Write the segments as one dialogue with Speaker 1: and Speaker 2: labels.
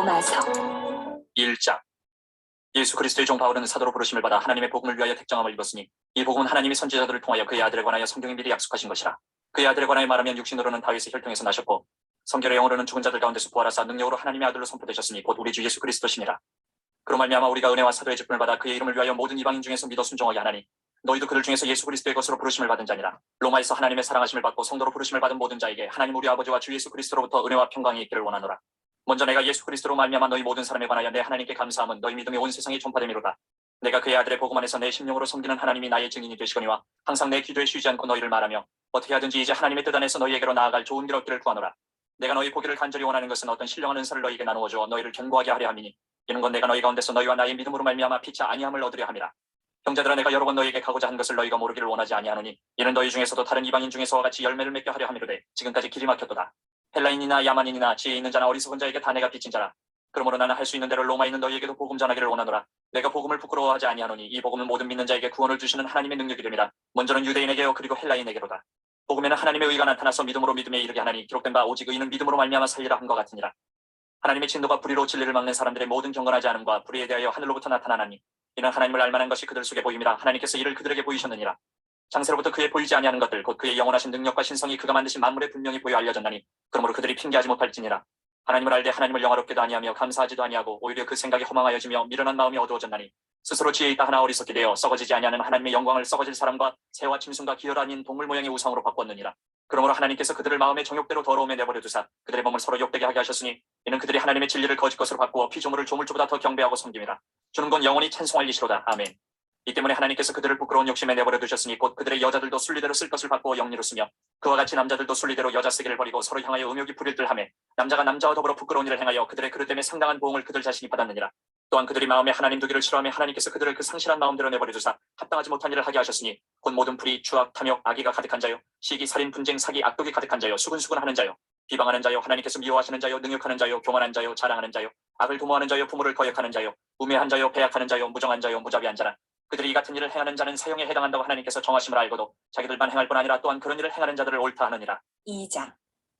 Speaker 1: 로마서
Speaker 2: 1장. 예수 그리스도의 종 바울은 사도로 부르심을 받아 하나님의 복음을 위하여 택정함을 입었으니 이 복음은 하나님이 선지자들을 통하여 그의 아들에 관하여 성경에 미리 약속하신 것이라. 그의 아들에 관하여 말하면 육신으로는 다윗의 혈통에서 나셨고 성결의 영으로는 죽은 자들 가운데서 부활하사 능력으로 하나님의 아들로 선포되셨으니 곧 우리 주 예수 그리스도시니라. 그로 말미암아 우리가 은혜와 사도의 직분을 받아 그의 이름을 위하여 모든 이방인 중에서 믿어 순종하게 하나니 너희도 그들 중에서 예수 그리스도의 것으로 부르심을 받은 자니라. 로마에서 하나님의 사랑하심을 받고 성도로 부르심을 받은 모든 자에게 하나님 우리 아버지와 주 예수 그리스도로부터 은혜와 평강이 있기를 원하노라. 먼저 내가 예수 그리스도로 말미암아 너희 모든 사람에 관하여 내 하나님께 감사함은 너희 믿음이 온 세상에 전파됨이로다. 내가 그의 아들의 복음 안에서 내 심령으로 섬기는 하나님이 나의 증인이 되시거니와 항상 내 기도에 쉬지 않고 너희를 말하며 어떻게 하든지 이제 하나님의 뜻 안에서 너희에게로 나아갈 좋은 길 얻기를 구하노라. 내가 너희 보기를 간절히 원하는 것은 어떤 신령한 은사를 너희에게 나누어 주어 너희를 견고하게 하려 함이니 이는 건 내가 너희 가운데서 너희와 나의 믿음으로 말미암아 피차 아니함을 얻으려 함이라. 형제들아, 내가 여러 번 너희에게 가고자 한 것을 너희가 모르기를 원하지 아니하노니 이는 너희 중에서도 다른 이방인 중에서와 같이 열매를 맺게 하려 함이로되 지금까지 길이 막혔도다. 헬라인이나 야만인이나 지혜 있는 자나 어리석은 자에게 다 내가 빚진 자라. 그러므로 나는 할 수 있는 대로 로마에 있는 너희에게도 복음 전하기를 원하노라. 내가 복음을 부끄러워하지 아니하노니 이 복음은 모든 믿는 자에게 구원을 주시는 하나님의 능력이 됨이라. 먼저는 유대인에게요 그리고 헬라인에게로다. 복음에는 하나님의 의가 나타나서 믿음으로 믿음에 이르게 하나니 기록된 바 오직 의인은 믿음으로 말미암아 살리라 함과 같으니라. 하나님의 진노가 불의로 진리를 막는 사람들의 모든 경건하지 않음과 불의에 대하여 하늘로부터 나타나나니 이는 하나님을 알만한 것이 그들 속에 보임이라. 하나님께서 이를 그들에게 보이셨느니라. 장세로부터 그의 보이지 아니하는 것들 곧 그의 영원하신 능력과 신성이 그가 만드신 만물에 분명히 보여 알려졌나니 그러므로 그들이 핑계하지 못할지니라. 하나님을 알되 하나님을 영화롭게도 아니하며 감사하지도 아니하고 오히려 그 생각이 허망하여지며 미련한 마음이 어두워졌나니 스스로 지혜 있다 하나 어리석게 되어 썩어지지 아니하는 하나님의 영광을 썩어질 사람과 새와 짐승과 기혈 아닌 동물 모양의 우상으로 바꾸었느니라. 그러므로 하나님께서 그들을 마음의 정욕대로 더러움에 내버려 두사 그들의 몸을 서로 욕되게 하게 하셨으니 이는 그들이 하나님의 진리를 거짓 것으로 바꾸어 피조물을 조물주보다 더 경배하고 섬김이라. 주는 건 영원히 찬송할 이시로다. 아멘. 이 때문에 하나님께서 그들을 부끄러운 욕심에 내버려 두셨으니 곧 그들의 여자들도 순리대로 쓸 것을 바꾸어 영리로 쓰며 그와 같이 남자들도 순리대로 여자 쓰기를 버리고 서로 향하여 음욕이 부릴 듯 하며 남자가 남자와 더불어 부끄러운 일을 행하여 그들의 그릇 때문에 상당한 보응을 그들 자신이 받았느니라. 또한 그들이 마음에 하나님 두기를 싫어하며 하나님께서 그들을 그 상실한 마음대로 내버려 두사 합당하지 못한 일을 하게 하셨으니 곧 모든 불의, 추악, 탐욕, 악의가 가득한 자요 시기, 살인, 분쟁, 사기, 악독이 가득한 자요 수근수근하는 자요 비방하는 자요 하나님께서 미워하시는 자요 능욕하는 자요 교만한 자요 자랑하는 자요 악을 도모하는 자요 부모를 거역하는 자요 우매한 자요 배약하는 자요 무정한 자요 무자비한 자라. 그들이 이 같은 일을 행하는 자는 사형에 해당한다고 하나님께서 정하심을 알고도 자기들만 행할 뿐 아니라 또한 그런 일을 행하는 자들을 옳다 하느니라.
Speaker 1: 2장.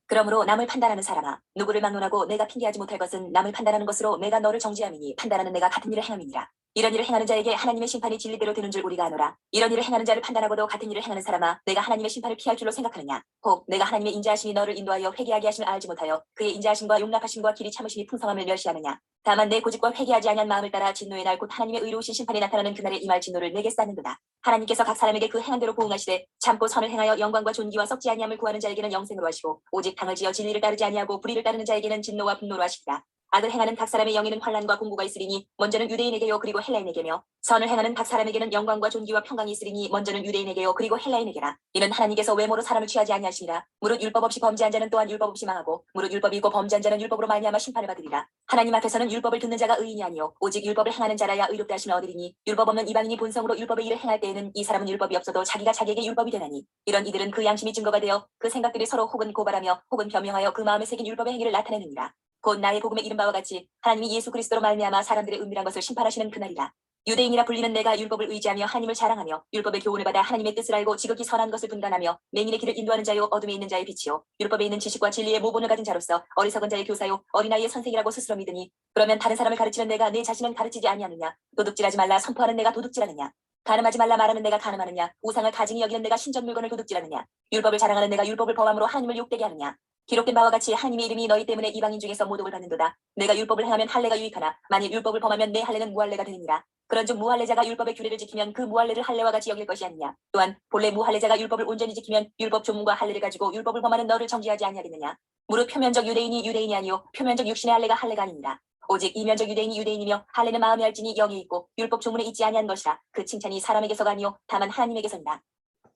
Speaker 1: 그러므로 남을 판단하는 사람아, 누구를 막론하고 내가 핑계하지 못할 것은 남을 판단하는 것으로 내가 너를 정죄함이니 판단하는 내가 같은 일을 행함이니라. 이런 일을 행하는 자에게 하나님의 심판이 진리대로 되는 줄 우리가 아노라. 이런 일을 행하는 자를 판단하고도 같은 일을 행하는 사람아, 내가 하나님의 심판을 피할 줄로 생각하느냐? 혹 내가 하나님의 인자하심이 너를 인도하여 회개하게 하심을 알지 못하여 그의 인자하심과 용납하심과 길이 참으심이 풍성함을 멸시하느냐? 다만 내 고집과 회개하지 아니한 마음을 따라 진노의 날 곧 하나님의 의로우신 심판이 나타나는 그날에 임할 진노를 내게 쌓는도다. 하나님께서 각 사람에게 그 행한 대로 보응하시되 참고 선을 행하여 영광과 존귀와 썩지 아니함을 구하는 자에게는 영생으로 하시고 오직 당을 지어 진리를 따르지 아니하고 불의를 따르는 자에게는 진노와 분노로 하시리라. 악을 행하는 각 사람의 영에는 환난과 공고가 있으리니 먼저는 유대인에게요 그리고 헬라인에게며 선을 행하는 각 사람에게는 영광과 존귀와 평강이 있으리니 먼저는 유대인에게요 그리고 헬라인에게라. 이는 하나님께서 외모로 사람을 취하지 아니하시니라. 무릇 율법 없이 범죄한 자는 또한 율법 없이 망하고 무릇 율법이 있고 범죄한 자는 율법으로 말미암아 심판을 받으리라. 하나님 앞에서는 율법을 듣는 자가 의인이 아니요 오직 율법을 행하는 자라야 의롭다 하심을 얻으리니 율법 없는 이방인이 본성으로 율법의 일을 행할 때에는 이 사람은 율법이 없어도 자기가 자기에게 율법이 되나니 이런 이들은 그 양심이 증거가 되어 그 생각들이 서로 혹은 고발하며 혹은 변명하여 그 마음에 새긴 율법의 행위를 나타내느니라. 곧 나의 복음에 이른 바와 같이 하나님이 예수 그리스도로 말미암아 사람들의 은밀한 것을 심판하시는 그날이라. 유대인이라 불리는 내가 율법을 의지하며 하나님을 자랑하며 율법의 교훈을 받아 하나님의 뜻을 알고 지극히 선한 것을 분간하며 맹인의 길을 인도하는 자요 어둠에 있는 자의 빛이요 율법에 있는 지식과 진리의 모본을 가진 자로서 어리석은 자의 교사요 어린아이의 선생이라고 스스로 믿으니 그러면 다른 사람을 가르치는 내가 내 자신은 가르치지 아니하느냐? 도둑질하지 말라 선포하는 내가 도둑질하느냐? 간음하지 말라 말하는 내가 간음하느냐? 우상을 가증히 여기는 내가 신전 물건을 도둑질하느냐? 율법을 자랑하는 내가 율법을 범함으로 하나님을 욕되게 하느냐? 기록된 바와 같이 하나님의 이름이 너희 때문에 이방인 중에서 모독을 받는도다. 내가 율법을 행하면 할례가 유익하나 만일 율법을 범하면 내 할례는 무할례가 되느니라. 그런즉 무할례자가 율법의 규례를 지키면 그 무할례를 할례와 같이 여길 것이 아니냐. 또한 본래 무할례자가 율법을 온전히 지키면 율법 조문과 할례를 가지고 율법을 범하는 너를 정죄하지 아니하겠느냐. 무릇 표면적 유대인이 유대인이 아니요 표면적 육신의 할례가 할례가 아니니라. 오직 이면적 유대인이 유대인이며 할례는 마음에 알지니 영이 있고 율법 조문에 있지 아니한 것이라. 그 칭찬이 사람에게서가 아니요 다만 하나님에게서니라.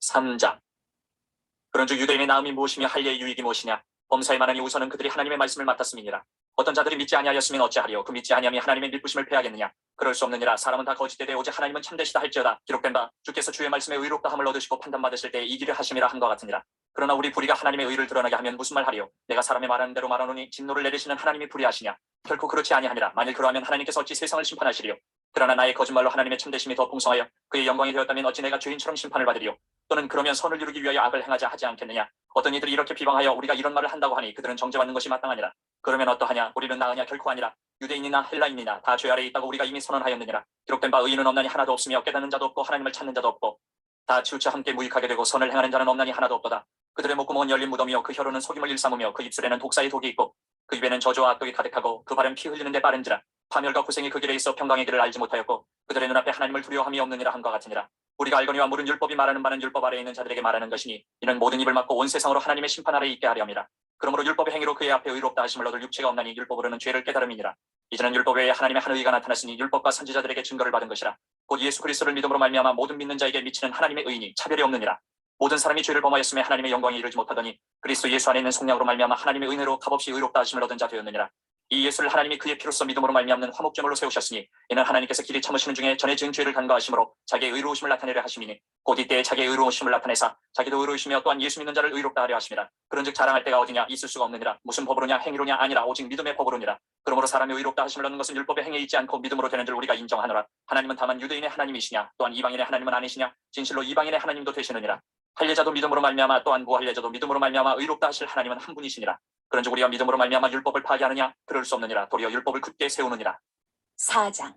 Speaker 2: 3장. 그런즉 유대인의 나음이 무엇이며 할례의 유익이 무엇이냐? 범사에 만하니 우선은 그들이 하나님의 말씀을 맡았음이니라. 어떤 자들이 믿지 아니하였으면 어찌하리요? 그 믿지 아니함이 하나님의 믿부심을 패하겠느냐? 그럴 수 없느니라. 사람은 다 거짓되되 오직 하나님은 참되시다 할지어다. 기록된 바 주께서 주의 말씀에 의롭다함을 얻으시고 판단받으실 때에 이기려 하심이라 한것 같으니라. 그러나 우리 불의가 하나님의 의를 드러나게 하면 무슨 말 하리요? 내가 사람의 말하는 대로 말하노니 진노를 내리시는 하나님이 불의하시냐? 결코 그렇지 아니하니라. 만일 그러하면 하나님께서 어찌 세상을 심판하시리요? 그러나 나의 거짓말로 하나님의 참되심이 더 풍성하여 그의 영광이 되었다면 어찌 내가 죄인처럼 심판을 받으리요? 또는 그러면 선을 이루기 위하여 악을 행하자 하지 않겠느냐? 어떤 이들이 이렇게 비방하여 우리가 이런 말을 한다고 하니 그들은 정죄받는 것이 마땅하니라. 그러면 어떠하냐? 우리는 나으냐? 결코 아니라. 유대인이나 헬라인이나 다 죄 아래에 있다고 우리가 이미 선언하였느니라. 기록된 바 의인은 없나니 하나도 없으며 깨닫는 자도 없고 하나님을 찾는 자도 없고 다 치우쳐 함께 무익하게 되고 선을 행하는 자는 없나니 하나도 없도다. 그들의 목구멍은 열린 무덤이요 그 혀로는 속임을 일삼으며 그 입술에는 독사의 독이 있고 그 입에는 저주와 악독이 가득하고 그 발은 피 흘리는데 빠른지라. 파멸과 고생이 그 길에 있어 평강의 길을 알지 못하였고 그들의 눈앞에 하나님을 두려워함이 없느니라 함과 같으니라. 우리가 알거니와 물은 율법이 말하는 바는 율법 아래에 있는 자들에게 말하는 것이니 이는 모든 입을 막고 온 세상으로 하나님의 심판 아래에 있게 하려 함이라. 그러므로 율법의 행위로 그의 앞에 의롭다 하심을 얻을 육체가 없나니 율법으로는 죄를 깨달음이니라. 이제는 율법 외에 하나님의 한 의가 나타났으니 율법과 선지자들에게 증거를 받은 것이라. 곧 예수 그리스도를 믿음으로 말미암아 모든 믿는 자에게 미치는 하나님의 의인이 차별이 없느니라. 모든 사람이 죄를 범하였음에 하나님의 영광에 이르지 못하더니 그리스도 예수 안에 있는 속량으로 말미암아 하나님의 은혜로 값없이 의롭다 하심을 얻은 자 되었느니라. 이 예수를 하나님이 그의 피로써 믿음으로 말미암는 화목제물로 세우셨으니 이는 하나님께서 길이 참으시는 중에 전에 지은 죄를 간과하심으로 자기의 의로우심을 나타내려 하심이니 곧 이때에 자기의 의로우심을 나타내사 자기도 의로우시며 또한 예수 믿는 자를 의롭다 하려 하심이라. 그런즉 자랑할 때가 어디냐 있을 수가 없느니라. 무슨 법으로냐 행위로냐 아니라 오직 믿음의 법으로니라. 그러므로 사람이 의롭다 하심을 얻는 것은 율법의 행위에 있지 않고 믿음으로 되는 줄 우리가 인정하노라. 하나님은 다만 유대인의 하나님이시냐 또한 이방인의 하나님은 아니시냐 진실로 이방인의 하나님도 되시느니라. 할례자도 믿음으로 말미암아 또한 무할례자도 믿음으로 말미암아 의롭다 하실 하나님은 한 분이시니라. 그런즉 우리가 믿음으로 말미암아 율법을 파기하느냐 그럴 수 없느니라. 도리어 율법을 굳게 세우느니라.
Speaker 1: 4장.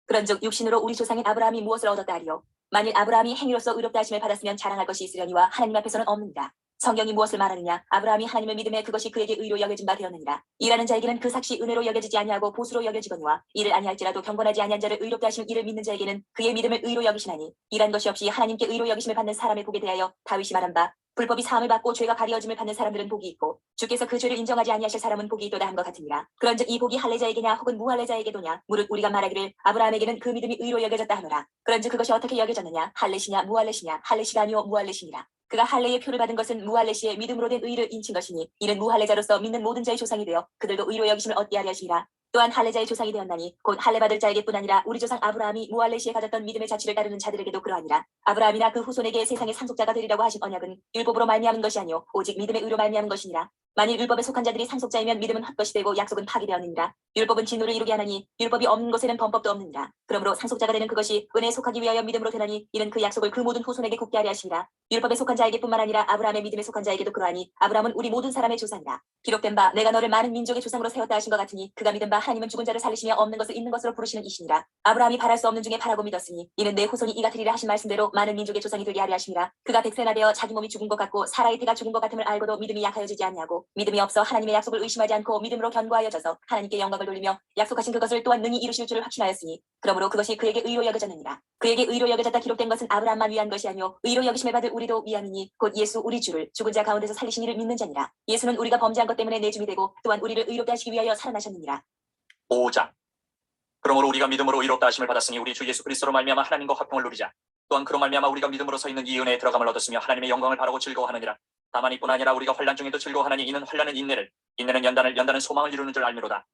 Speaker 1: 그런즉 육신으로 우리 조상인 아브라함이 무엇을 얻었다 하리요? 만일 아브라함이 행위로서 의롭다 하심을 받았으면 자랑할 것이 있으려니와 하나님 앞에서는 없느니라. 성경이 무엇을 말하느냐? 아브라함이 하나님을 믿음에 그것이 그에게 의로 여겨진 바 되었느니라. 일하는 자에게는 그 삭시 은혜로 여겨지지 아니하고 보수로 여겨지거니와 이를 아니할지라도 경건하지 아니한 자를 의롭다 하심 이를 믿는 자에게는 그의 믿음을 의로 여기시나니 일한 것이 없이 하나님께 의로 여기심을 받는 사람의 복에 대하여 다윗이 말한 바 불법이 사함을 받고 죄가 가리어짐을 받는 사람들은 복이 있고 주께서 그 죄를 인정하지 아니하실 사람은 복이 있도다 함과 같으니라. 그런즉 이 복이 할례자에게냐 혹은 무할례자에게도냐 무릇 우리가 말하기를 아브라함에게는 그 믿음이 의로 여겨졌다 하노라. 그런즉 그것이 어떻게 여겨졌느냐? 할례시냐 무할례시냐? 할례시가 아니요 무할례시니라. 그가 할례의 표를 받은 것은 무할례시의 믿음으로 된 의를 인친 것이니 이는 무할례자로서 믿는 모든 자의 조상이 되어 그들도 의로 여기심을 얻게 하려 하시니라. 또한 할례자의 조상이 되었나니 곧 할례 받을 자에게뿐 아니라 우리 조상 아브라함이 무할례시에 가졌던 믿음의 자취를 따르는 자들에게도 그러하니라. 아브라함이나 그 후손에게 세상의 상속자가 되리라고 하신 언약은 율법으로 말미암은 것이 아니요 오직 믿음의 의로 말미암은 것이니라. 만일 율법에 속한 자들이 상속자이면 믿음은 헛것이 되고 약속은 파기되었느니라. 율법은 진노를 이루게 하나니 율법이 없는 곳에는 범법도 없느니라. 그러므로 상속자가 되는 그것이 은혜에 속하기 위하여 믿음으로 되나니 이는 그 약속을 그 모든 후손에게 굳게 하려 하시니라. 율법에 속한 자에게뿐만 아니라 아브라함의 믿음에 속한 자에게도 그러하니 아브라함은 우리 모든 사람의 조상이라. 기록된 바 내가 너를 많은 민족의 조상으로 세웠다 하신 것 같으니 그가 믿은 바 하나님은 죽은 자를 살리시며 없는 것을 있는 것으로 부르시는 이시니라. 아브라함이 바랄 수 없는 중에 바라고 믿었으니 이는 내 후손이 이 같으리라 하신 말씀대로 많은 민족의 조상이 되게 하려 하심이라. 그가 백세나 되어 자기 몸이 죽은 것 같고 사라의 태가 죽은 것 같음을 알고도 믿음이 약하여지지 아니하고 믿음이 없어 하나님의 약속을 의심하지 않고 믿음으로 견고하여져서 하나님께 영광을 돌리며 약속하신 그것을 또한 능히 이루실 줄을 확신하였으니 그러므로 그것이 그에게 의로 여겨졌느니라. 그에게 의로 여겨졌다 기록된 것은 아브라함만 위한 것이 아니요 의로 여기심을 받을 우리도 위함이니 곧 예수 우리 주를 죽은 자 가운데서 살리신 이를 믿는 자니라. 예수는 우리가 범죄한 것 때문에 내줌이 되고 또한 우리를 의롭게 하시기 위하여 살아나셨느니라.
Speaker 2: 5장. 그러므로 우리가 믿음으로 의롭다 하심을 받았으니 우리 주 예수 그리스도로 말미암아 하나님과 화평을 누리자. 또한 그로 말미암아 우리가 믿음으로 서 있는 이 은혜에 들어감을 얻었으며 하나님의 영광을 바라고 즐거워하느니라. 다만 이뿐 아니라 우리가 환난 중에도 즐거워하나니 이는 환난은 인내를 인내는 연단을 연단은 소망을 이루는 줄 알미로다.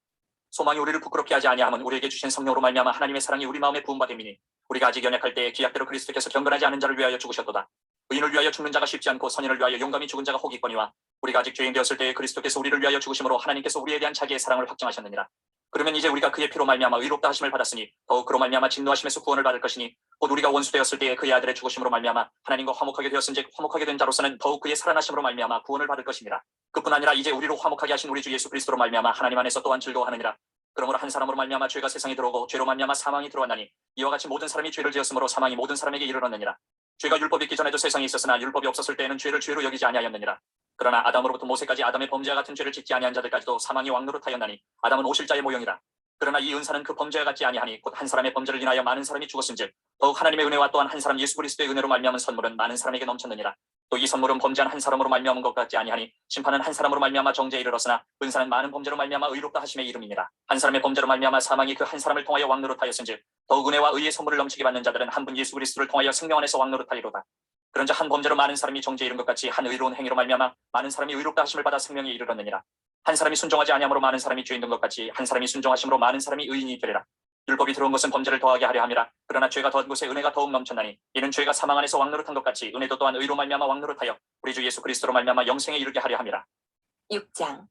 Speaker 2: 소망이 우리를 부끄럽게 하지 아니함은 우리에게 주신 성령으로 말미암아 하나님의 사랑이 우리 마음에 부음바 됨이니 우리가 아직 연약할 때에 기약대로 그리스도께서 경건하지 않은 자를 위하여 죽으셨도다. 의인을 위하여 죽는 자가 쉽지 않고 선인을 위하여 용감히 죽은 자가 혹 있거니와 우리가 아직 죄인 되었을 때에 그리스도께서 우리를 위하여 죽으심으로 하나님께서 우리에 대한 자기의 사랑을 확증하셨느니라. 그러면 이제 우리가 그의 피로 말미암아 의롭다 하심을 받았으니 더욱 그로 말미암아 진노하심에서 구원을 받을 것이니 곧 우리가 원수 되었을 때에 그의 아들의 죽으심으로 말미암아 하나님과 화목하게 되었은즉 화목하게 된 자로서는 더욱 그의 살아나심으로 말미암아 구원을 받을 것이니라. 그뿐 아니라 이제 우리로 화목하게 하신 우리 주 예수 그리스도로 말미암아 하나님 안에서 또한 즐거워하느니라. 그러므로 한 사람으로 말미암아 죄가 세상에 들어오고 죄로 말미암아 사망이 들어왔나니 이와 같이 모든 사람이 죄를 지었으므로 사망이 모든 사람에게 이르렀느니라. 죄가 율법이 있기 전에도 세상에 있었으나 율법이 없었을 때에는 죄를 죄로 여기지 아니하였느니라. 그러나 아담으로부터 모세까지 아담의 범죄와 같은 죄를 짓지 아니한 자들까지도 사망이 왕노릇하였나니 아담은 오실자의 모형이라. 그러나 이 은사는 그 범죄와 같지 아니하니 곧 한 사람의 범죄를 인하여 많은 사람이 죽었은즉 더욱 하나님의 은혜와 또한 한 사람 예수 그리스도의 은혜로 말미암은 선물은 많은 사람에게 넘쳤느니라. 또 이 선물은 범죄한 한 사람으로 말미암은 것 같지 아니하니 심판은 한 사람으로 말미암아 정죄에 이르렀으나 은사는 많은 범죄로 말미암아 의롭다 하심의 이름이니라. 한 사람의 범죄로 말미암아 사망이 그 한 사람을 통하여 왕노릇하였은즉 더욱 은혜와 의의 선물을 넘치게 받는 자들은 한 분 예수 그리스도를 통하여 생명 안에서 왕노릇하리로다. 그런즉 한 범죄로 많은 사람이 정죄에 이른 것 같이 한 의로운 행위로 말미암아 많은 사람이 의롭다 하심을 받아 생명에 이르렀느니라. 한 사람이 순종하지 아니함으로 많은 사람이 죄인 된 것 같이 한 사람이 순종하심으로 많은 사람이 의인이 되리라. 율법이 들어온 것은 범죄를 더하게 하려 함이라. 그러나 죄가 더한 곳에 은혜가 더욱 넘쳤나니 이는 죄가 사망 안에서 왕노릇한 것 같이 은혜도 또한 의로 말미암아 왕노릇하여 우리 주 예수 그리스도로 말미암아 영생에 이르게 하려 함이라.
Speaker 1: 6장.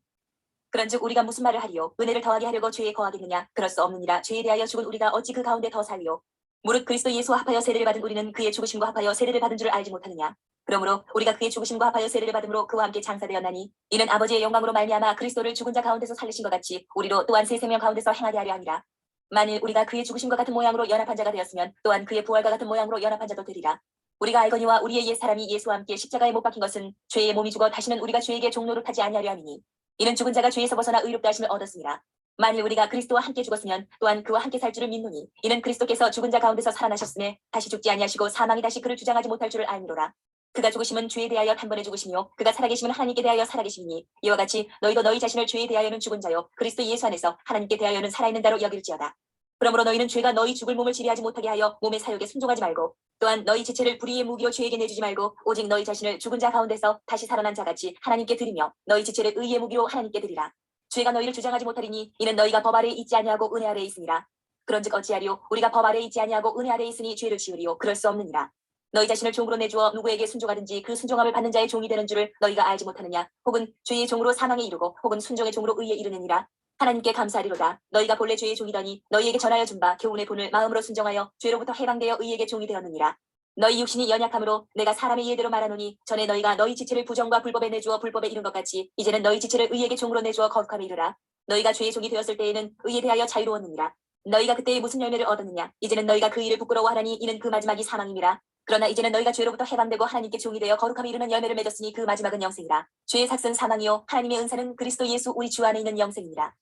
Speaker 1: 그런즉 우리가 무슨 말을 하리요? 은혜를 더하게 하려고 죄에 거하겠느냐? 그럴 수 없느니라. 죄에 대하여 죽은 우리가 어찌 그 가운데 더 살리요? 무릇 그리스도 예수와 합하여 세례를 받은 우리는 그의 죽으심과 합하여 세례를 받은 줄을 알지 못하느냐? 그러므로 우리가 그의 죽으심과 합하여 세례를 받음으로 그와 함께 장사되었나니 이는 아버지의 영광으로 말미암아 그리스도를 죽은 자 가운데서 살리신 것 같이 우리로 또한 새 생명 가운데서 행하게 하려 함이라. 만일 우리가 그의 죽으심과 같은 모양으로 연합한 자가 되었으면 또한 그의 부활과 같은 모양으로 연합한 자도 되리라. 우리가 알거니와 우리의 옛 사람이 예수와 함께 십자가에 못 박힌 것은 죄의 몸이 죽어 다시는 우리가 죄에게 종노릇 하지 아니하려 함이니 이는 죽은 자가 죄에서 벗어나 의롭다 하심을 얻었습니다. 만일 우리가 그리스도와 함께 죽었으면 또한 그와 함께 살 줄을 믿노니 이는 그리스도께서 죽은 자 가운데서 살아나셨음에 다시 죽지 아니하시고 사망이 다시 그를 주장하지 못할 줄을 알미로라. 그가 죽으심은 죄에 대하여 단번에 죽으시며 그가 살아계심은 하나님께 대하여 살아계심이니 이와 같이 너희도 너희 자신을 죄에 대하여는 죽은 자요 그리스도 예수 안에서 하나님께 대하여는 살아있는 자로 여길지어다. 그러므로 너희는 죄가 너희 죽을 몸을 지배하지 못하게 하여 몸의 사욕에 순종하지 말고 또한 너희 지체를 불의의 무기로 죄에게 내주지 말고 오직 너희 자신을 죽은 자 가운데서 다시 살아난 자같이 하나님께 드리며 너희 지체를 의의 무기로 하나님께 드리라. 죄가 너희를 주장하지 못하리니 이는 너희가 법 아래에 있지 아니하고 은혜 아래에 있으니라. 그런즉 어찌하리요 우리가 법 아래에 있지 아니하고 은혜 아래에 있으니 죄를 지으리요 그럴 수 없느니라. 너희 자신을 종으로 내주어 누구에게 순종하든지 그 순종함을 받는 자의 종이 되는 줄을 너희가 알지 못하느냐. 혹은 죄의 종으로 사망에 이르고 혹은 순종의 종으로 의에 이르느니라. 하나님께 감사하리로다. 너희가 본래 죄의 종이더니 너희에게 전하여 준 바 교훈의 본을 마음으로 순종하여 죄로부터 해방되어 의에게 종이 되었느니라. 너희 육신이 연약함으로 내가 사람의 예대로 말하노니 전에 너희가 너희 지체를 부정과 불법에 내주어 불법에 이른 것 같이 이제는 너희 지체를 의에게 종으로 내주어 거룩함에 이르라. 너희가 죄의 종이 되었을 때에는 의에 대하여 자유로웠느니라. 너희가 그때에 무슨 열매를 얻었느냐. 이제는 너희가 그 일을 부끄러워하라니 이는 그 마지막이 사망임이라. 그러나 이제는 너희가 죄로부터 해방되고 하나님께 종이 되어 거룩함에 이르는 열매를 맺었으니 그 마지막은 영생이라. 죄의 삭은 사망이요 하나님의 은사는 그리스도 예수 우리 주 안에 있는 영생이니라.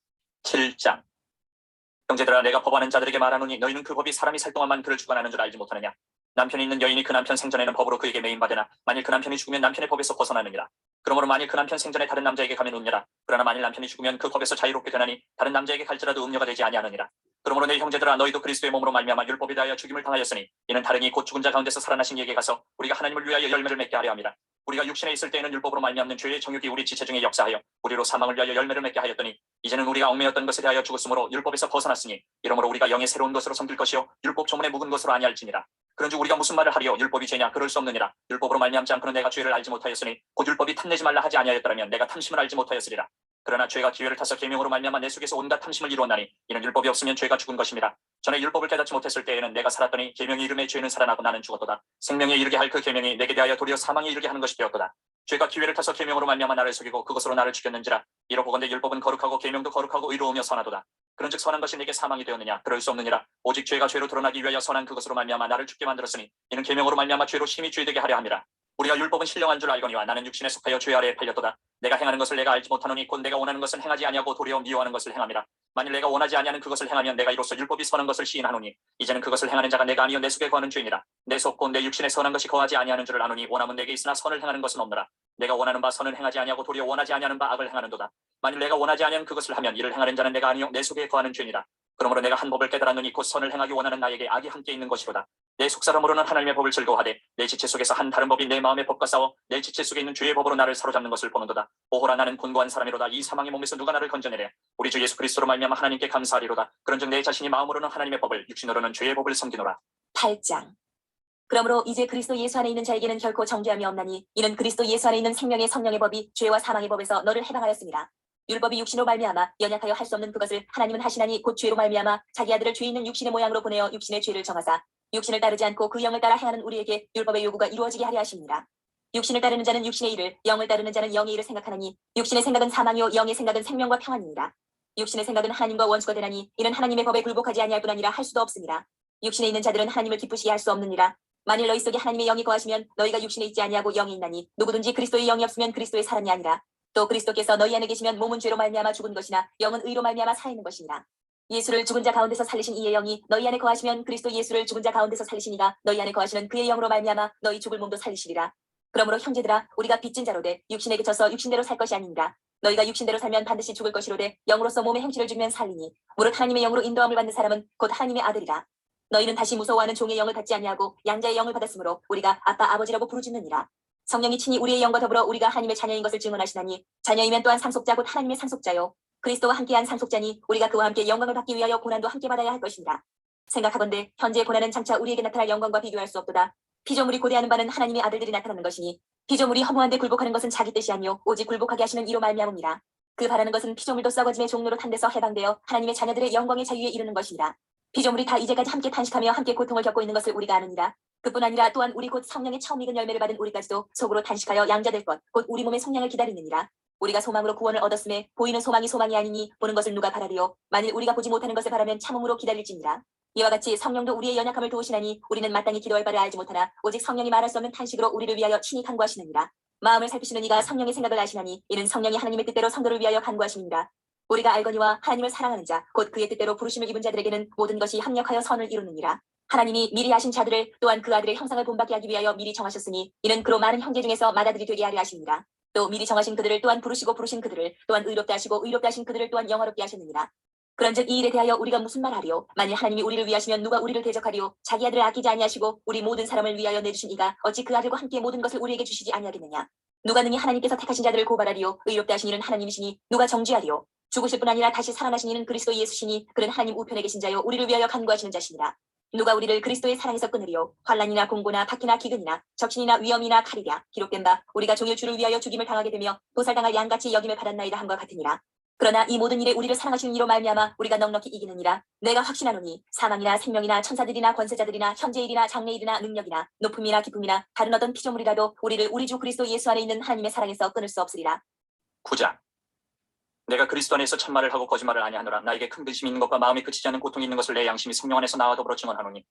Speaker 2: 7장. 형제들아 내가 법하는 자들에게 말하노니 너희는 그 법이 사람이 살 동안만 그를 주관하는 줄 알지 못하느냐. 남편이 있는 여인이 그 남편 생전에는 법으로 그에게 매인받으나 만일 그 남편이 죽으면 남편의 법에서 벗어나느니라. 그러므로 만일 그 남편 생전에 다른 남자에게 가면 음녀라. 그러나 만일 남편이 죽으면 그 법에서 자유롭게 되나니 다른 남자에게 갈지라도 음녀가 되지 아니하느니라. 그러므로 내 형제들아 너희도 그리스도의 몸으로 말미암아 율법에 대하여 죽임을 당하였으니 이는 다른이 곧 죽은 자 가운데서 살아나신 이에게 가서 우리가 하나님을 위하여 열매를 맺게 하려 함이라. 우리가 육신에 있을 때에는 율법으로 말미암는 죄의 정욕이 우리 지체 중에 역사하여 우리로 사망을 위하여 열매를 맺게 하였더니 이제는 우리가 얽매였던 것에 대하여 죽었으므로 율법에서 벗어났으니 이러므로 우리가 영의 새로운 것으로 섬길 것이요 율법 조문에 묵은 것으로 아니할지니라. 그런즉 우리가 무슨 말을 하리요. 율법이 죄냐. 그럴 수 없느니라. 율법으로 말미암지 않고는 내가 죄를 알지 못하였으니 곧 율법이 탐내지 말라 하지 아니하였더라면 내가 탐심을 알지 못하였으리라. 그러나 죄가 기회를 타서 계명으로 말미암아 내 속에서 온갖 탐심을 이루었나니 이는 율법이 없으면 죄가 죽은 것입니다. 전에 율법을 깨닫지 못했을 때에는 내가 살았더니 계명이 이름에 죄는 살아나고 나는 죽었도다. 생명에 이르게 할 그 계명이 내게 대하여 도리어 사망에 이르게 하는 것이 되었도다. 죄가 기회를 타서 계명으로 말미암아 나를 속이고 그것으로 나를 죽였는지라. 이로보건대 율법은 거룩하고 계명도 거룩하고 의로우며 선하도다. 그런즉 선한 것이 내게 사망이 되었느냐. 그럴 수 없느니라. 오직 죄가 죄로 드러나기 위하여 선한 그것으로 말미암아 나를 죽게 만들었으니 이는 계명으로 말미암아 죄로 심히 죄되게 하려 함이라. 우리가 율법은 신령한 줄 알거니와 나는 육신에 속하여 죄 아래에 팔렸도다. 내가 행하는 것을 내가 알지 못하노니 곧 내가 원하는 것은 행하지 아니하고 도리어 미워하는 것을 행함이라. 만일 내가 원하지 아니하는 그것을 행하면 내가 이로써 율법이 선한 것을 시인하노니 이제는 그것을 행하는 자가 내가 아니요 내 속에 거하는 죄니라. 내 속 곧 내 육신에 선한 것이 거하지 아니하는 줄을 아노니 원함은 내게 있으나 선을 행하는 것은 없노라. 내가 원하는 바 선은 행하지 아니하고 도리어 원하지 아니하는 바 악을 행하는도다. 만일 내가 원하지 아니하는 그것을 하면 이를 행하는 자는 내가 아니요 내 속에 거하는 죄니라. 그러므로 내가 한 법을 깨달았노니 곧 선을 행하기 원하는 나에게 악이 함께 있는 것이로다. 내 속사람으로는 하나님의 법을 즐거워하되 내 지체 속에서 한 다른 법이 내 마음의 법과 싸워 내 지체 속에 있는 죄의 법으로 나를 사로잡는 것을 보는도다. 오호라 나는 곤고한 사람이로다. 이 사망의 몸에서 누가 나를 건져내랴. 우리 주 예수 그리스도로 말미암아 하나님께 감사하리로다. 그런즉 내 자신이 마음으로는 하나님의 법을 육신으로는 죄의 법을 섬기노라.
Speaker 1: 8장. 그러므로 이제 그리스도 예수 안에 있는 자에게는 결코 정죄함이 없나니 이는 그리스도 예수 안에 있는 생명의 성령의 법이 죄와 사망의 법에서 너를 해방하였습니다. 율법이 육신으로 말미암아 연약하여 할 수 없는 그것을 하나님은 하시나니 곧 죄로 말미암아 자기 아들을 죄 있는 육신의 모양으로 보내어 육신의 죄를 정하사 육신을 따르지 않고 그 영을 따라 행하는 우리에게 율법의 요구가 이루어지게 하려 하십니다. 육신을 따르는 자는 육신의 일을 영을 따르는 자는 영의 일을 생각하나니 육신의 생각은 사망이요 영의 생각은 생명과 평안이니라. 육신의 생각은 하나님과 원수가 되나니 이는 하나님의 법에 굴복하지 아니할 뿐 아니라 할 수도 없습니다. 육신에 있는 자들은 하나님을 기쁘시게 할 수 없느니라. 만일 너희 속에 하나님의 영이 거하시면 너희가 육신에 있지 아니하고 영이 있나니 누구든지 그리스도의 영이 없으면 그리스도의 사람이 아니라. 또 그리스도께서 너희 안에 계시면 몸은 죄로 말미암아 죽은 것이나 영은 의로 말미암아 살아있는 것이니라. 예수를 죽은 자 가운데서 살리신 이의 영이 너희 안에 거하시면 그리스도 예수를 죽은 자 가운데서 살리신 이가 너희 안에 거하시는 그의 영으로 말미암아 너희 죽을 몸도 살리시리라. 그러므로 형제들아 우리가 빚진 자로되 육신에 그쳐서 육신대로 살 것이 아니니라. 너희가 육신대로 살면 반드시 죽을 것이로되 영으로서 몸의 행실을 죽이면 살리니 무릇 하나님의 영으로 인도함을 받는 사람은 곧 하나님의 아들이라. 너희는 다시 무서워하는 종의 영을 받지 아니하고 양자의 영을 받았으므로 우리가 아빠 아버지라고 부르짖느니라. 성령이 친히 우리의 영과 더불어 우리가 하나님의 자녀인 것을 증언하시나니 자녀이면 또한 상속자 곧 하나님의 상속자요 그리스도와 함께한 상속자니 우리가 그와 함께 영광을 받기 위하여 고난도 함께 받아야 할 것이니라. 생각하건대 현재의 고난은 장차 우리에게 나타날 영광과 비교할 수 없도다. 피조물이 고대하는 바는 하나님의 아들들이 나타나는 것이니 피조물이 허무한데 굴복하는 것은 자기 뜻이 아니요 오직 굴복하게 하시는 이로 말미암음이라. 그 바라는 것은 피조물도 썩어짐의 종로로 탄 데서 해방되어 하나님의 자녀들의 영광의 자유에 이르는 것이니라. 피조물이 다 이제까지 함께 탄식하며 함께 고통을 겪고 있는 것을 우리가 아느니라. 그뿐 아니라 또한 우리 곧 성령의 처음 익은 열매를 받은 우리까지도 속으로 단식하여 양자될 것 곧 우리 몸의 속량을 기다리느니라. 우리가 소망으로 구원을 얻었음에 보이는 소망이 소망이 아니니 보는 것을 누가 바라리요. 만일 우리가 보지 못하는 것을 바라면 참음으로 기다릴지니라. 이와 같이 성령도 우리의 연약함을 도우시나니 우리는 마땅히 기도할 바를 알지 못하나 오직 성령이 말할 수 없는 탄식으로 우리를 위하여 친히 간구하시느니라. 마음을 살피시는 이가 성령의 생각을 아시나니 이는 성령이 하나님의 뜻대로 성도를 위하여 간구하심이니라. 우리가 알거니와 하나님을 사랑하는 자 곧 그의 뜻대로 부르심을 입은 자들에게는 모든 것이 합력하여 선을 이루느니라. 하나님이 미리 하신 자들을 또한 그 아들의 형상을 본받게 하기 위하여 미리 정하셨으니 이는 그로 많은 형제 중에서 맏아들이 되게 하려 하심이라. 또 미리 정하신 그들을 또한 부르시고 부르신 그들을 또한 의롭다 하시고 의롭다 하신 그들을 또한 영화롭게 하셨느니라. 그런즉 이 일에 대하여 우리가 무슨 말하리요? 만일 하나님이 우리를 위하시면 누가 우리를 대적하리요? 자기 아들을 아끼지 아니하시고 우리 모든 사람을 위하여 내주신 이가 어찌 그 아들과 함께 모든 것을 우리에게 주시지 아니하겠느냐? 누가 능히 하나님께서 택하신 자들을 고발하리요? 의롭다 하신 이는 하나님이시니 누가 정죄하리요? 죽으실 뿐 아니라 다시 살아나신 이는 그리스도 예수시니 그는 하나님 우편에 계신 자요 우리를 위하여 간구하시는 자시니라. 누가 우리를 그리스도의 사랑에서 끊으리요? 환난이나 공고나 박해나 기근이나 적신이나 위험이나 칼이랴. 기록된 바 우리가 종일 주를 위하여 죽임을 당하게 되며 도살당할 양같이 여김을 받았나이다 함과 같으니라. 그러나 이 모든 일에 우리를 사랑하시는 이로 말미암아 우리가 넉넉히 이기느니라. 내가 확신하노니 사망이나 생명이나 천사들이나 권세자들이나 현재일이나 장래일이나 능력이나 높음이나 기쁨이나 다른 어떤 피조물이라도 우리를 우리 주 그리스도 예수 안에 있는 하나님의 사랑에서 끊을 수 없으리라.
Speaker 2: 9장. 내가 그리스도 안에서 참말을 하고 거짓말을 아니하노라. 나에게 큰 근심이 있는 것과 마음이 그치지 않는 고통이 있는 것을 내 양심이 성령 안에서 나와 더불어 증언하노니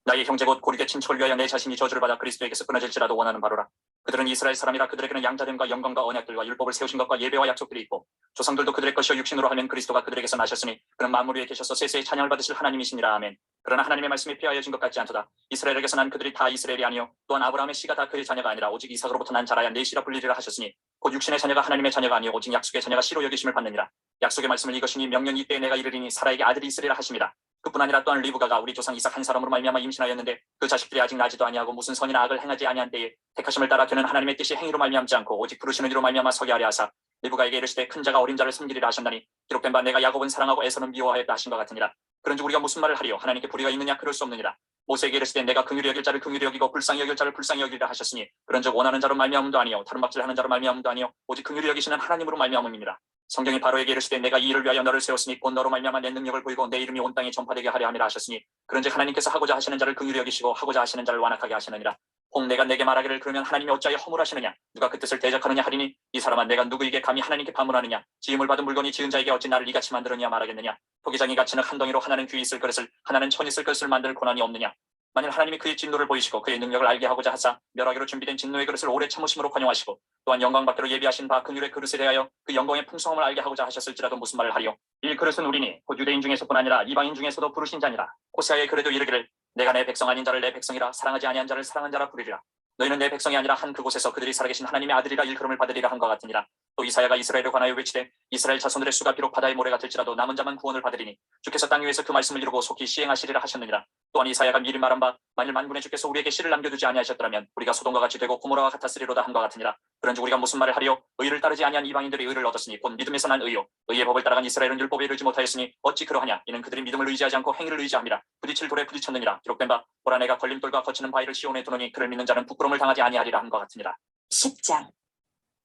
Speaker 2: 나의 형제 곧 고리되 친척을 위하여 내 자신이 저주를 받아 그리스도에게서 끊어질지라도 원하는 바로라. 그들은 이스라엘 사람이라 그들에게는 양자됨과 영광과 언약들과 율법을 세우신 것과 예배와 약속들이 있고 조상들도 그들의 것이요 육신으로 하면 그리스도가 그들에게서 나셨으니 그는 만물 위에 계셔서 세세의 찬양을 받으실 하나님이시니라. 아멘. 그러나 하나님의 말씀이 폐하여진 것 같지 않도다. 이스라엘에게서 난 그들이 다 이스라엘이 아니요 또한 아브라함의 씨가 다 그의 자녀가 아니라 오직 이삭으로부터 난 자라야 내 씨라 불리리라 하셨으니 곧 육신의 자녀가 하나님의 자녀가 아니요 오직 약속의 자녀가 씨로 여기심을 받느니라. 약속의 말씀을 이것이니 명년 이때에 내가 이르리니 사라에게 아들이 있으리라 하심이라. 그뿐 아니라 또한 리브가가 우리 조상 이삭 한 사람으로 말미암아 임신하였는데 그 자식들이 아직 나지도 아니하고 무슨 선이나 악을 행하지 아니한 때에 택하심을 따라 그는 하나님의 뜻이 행위로 말미암지 않고 오직 부르시는 이로 말미암아 서게 하려 하사 리브가에게 이르시되 큰 자가 어린 자를 섬기리라 하셨나니 기록된 바 내가 야곱은 사랑하고 에서는 미워하였다 하신 것 같으니라. 그런즉 우리가 무슨 말을 하리요? 하나님께 불의가 있느냐? 그럴 수 없느니라. 모세에게 이르시되 내가 긍휼히 여길 자를 긍휼히 여기고 불쌍히 여길 자를 불쌍히 여기리라 하셨으니 그런즉 원하는 자로 말미암음도 아니요 다른 박질하는 자로 말미암음도 아니요 오직 긍휼히 여기시는 하나님으로 말미암음이니라. 성경이 바로에게 이르시되 내가 이 일을 위하여 너를 세웠으니 곧 너로 말미암아 내 능력을 보이고 내 이름이 온 땅에 전파되게 하려 함이라 하셨으니 그런즉 하나님께서 하고자 하시는 자를 긍휼히 여기시고 하고자 하시는 자를 완악하게 하시느니라. 혹 내가 내게 말하기를 그러면 하나님이 어찌하여 허물하시느냐? 누가 그 뜻을 대적하느냐 하리니 이 사람아 내가 누구에게 감히 하나님께 반문하느냐? 지음을 받은 물건이 지은 자에게 어찌 나를 이같이 만들었냐 말하겠느냐? 토기장이 갇히는 한 덩이로 하나는 귀 있을 그릇을 하나는 천 있을 그릇을 만들 고난이 없느냐? 만일 하나님이 그의 진노를 보이시고 그의 능력을 알게 하고자 하사 멸하기로 준비된 진노의 그릇을 오래 참으심으로 관용하시고 또한 영광받기로 예비하신 바 긍휼의 그릇에 대하여 그 영광의 풍성함을 알게 하고자 하셨을지라도 무슨 말을 하리요? 이 그릇은 우리니 곧 유대인 중에서뿐 아니라 이방인 중에서도 부르신 자니라. 호세아에 그래도 이르기를 내가 내 백성 아닌 자를 내 백성이라 사랑하지 아니한 자를 사랑한 자라 부르리라. 너희는 내 백성이 아니라 한 그곳에서 그들이 살아계신 하나님의 아들이라 일컬음을 받으리라 한것 같으니라. 또 이사야가 이스라엘에 관하여 외치되 이스라엘 자손들의 수가 비록 바다의 모래가 될지라도 남은 자만 구원을 받으리니 주께서 땅 위에서 그 말씀을 이루고 속히 시행하시리라 하셨느니라. 또한 이사야가 미리 말한 바 만일 만군의 주께서 우리에게 씨를 남겨두지 아니하셨더라면 우리가 소돔과 같이 되고 고모라와 같았으리로다 한것 같으니라. 그런즉 우리가 무슨 말을 하리요? 의를 따르지 아니한 이방인들이 의를 얻었으니 곧 믿음에서 난 의요 의의 법을 따라간 이스라엘은 율법에 이르지 못하였으니 어찌 그러하냐? 이는 그들이 믿음을 의지하지 않고 행위를 의지함이라. 부딪힐 돌에 부딪혔느니라. 기록된 바 보라 내가 걸림돌과 거치는 바위를 시온에 두노니 그를 믿는 자는 부끄러움을 당하지 아니하리라 한 것 같으니라.
Speaker 1: 10장.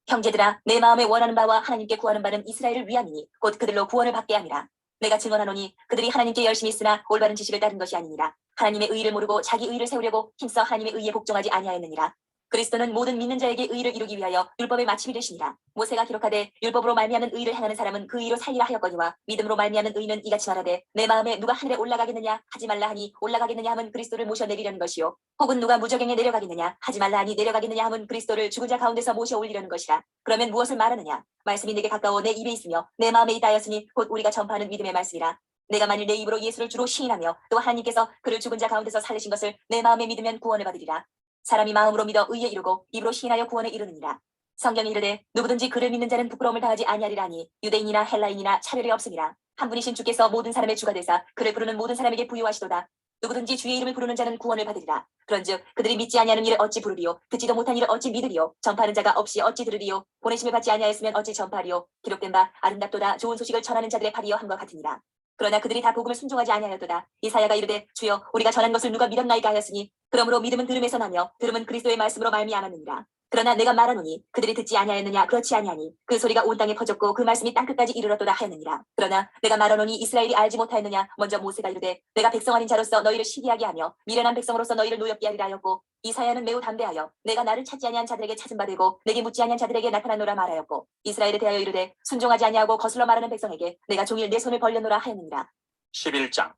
Speaker 1: 형제들아 내 마음에 원하는 바와 하나님께 구하는 바는 이스라엘을 위함이니 곧 그들로 구원을 받게 함이라. 내가 증언하노니 그들이 하나님께 열심히 쓰나 올바른 지식을 따른 것이 아니니라. 하나님의 의를 모르고 자기 의를 세우려고 힘써 하나님의 의에 복종하지 아니하였느니라. 그리스도는 모든 믿는 자에게 의를 이루기 위하여 율법의 마침이 되시니라. 모세가 기록하되 율법으로 말미암은 의를 행하는 사람은 그 의로 살리라 하였거니와 믿음으로 말미암은 의는 이같이 말하되 내 마음에 누가 하늘에 올라가겠느냐 하지 말라 하니 올라가겠느냐 함은 그리스도를 모셔 내리려는 것이요 혹은 누가 무저갱에 내려가겠느냐 하지 말라 하니 내려가겠느냐 함은 그리스도를 죽은 자 가운데서 모셔 올리려는 것이라. 그러면 무엇을 말하느냐? 말씀이 내게 가까워 내 입에 있으며 내 마음에 있다 하였으니 곧 우리가 전파하는 믿음의 말씀이라. 내가 만일 내 입으로 예수를 주로 시인하며 또 하나님께서 그를 죽은 자 가운데서 살리신 것을 내 마음에 믿으면 구원을 받으리라. 사람이 마음으로 믿어 의에 이르고 입으로 시인하여 구원에 이르느니라. 성경이 이르되 누구든지 그를 믿는 자는 부끄러움을 당하지 아니하리라 하니 유대인이나 헬라인이나 차별이 없음이라. 한 분이신 주께서 모든 사람의 주가 되사 그를 부르는 모든 사람에게 부유하시도다. 누구든지 주의 이름을 부르는 자는 구원을 받으리라. 그런즉 그들이 믿지 아니하는 일을 어찌 부르리요? 듣지도 못한 일을 어찌 믿으리요? 전파하는 자가 없이 어찌 들으리요? 보내심을 받지 아니하였으면 어찌 전파하리요? 기록된 바 아름답도다 좋은 소식을 전하는 자들의 팔이여 함과 같으니라. 그러나 그들이 다 복음을 순종하지 아니하였도다. 이사야가 이르되 주여 우리가 전한 것을 누가 믿었나이까 하였으니 그러므로 믿음은 들음에서 나며 들음은 그리스도의 말씀으로 말미암았느니라. 그러나 내가 말하노니 그들이 듣지 아니하였느냐? 그렇지 아니하니 그 소리가 온 땅에 퍼졌고 그 말씀이 땅끝까지 이르렀도다 하였느니라. 그러나 내가 말하노니 이스라엘이 알지 못하였느냐? 먼저 모세가 이르되 내가 백성 아닌 자로서 너희를 시기하게 하며 미련한 백성으로서 너희를 노엽게 하리라 하였고 이사야는 매우 담대하여 내가 나를 찾지 아니한 자들에게 찾은 바 되고 내게 묻지 아니한 자들에게 나타나노라 말하였고 이스라엘에 대하여 이르되 순종하지 아니하고 거슬러 말하는 백성에게 내가 종일 내 손을 벌려노라 하였느니라.
Speaker 2: 11장.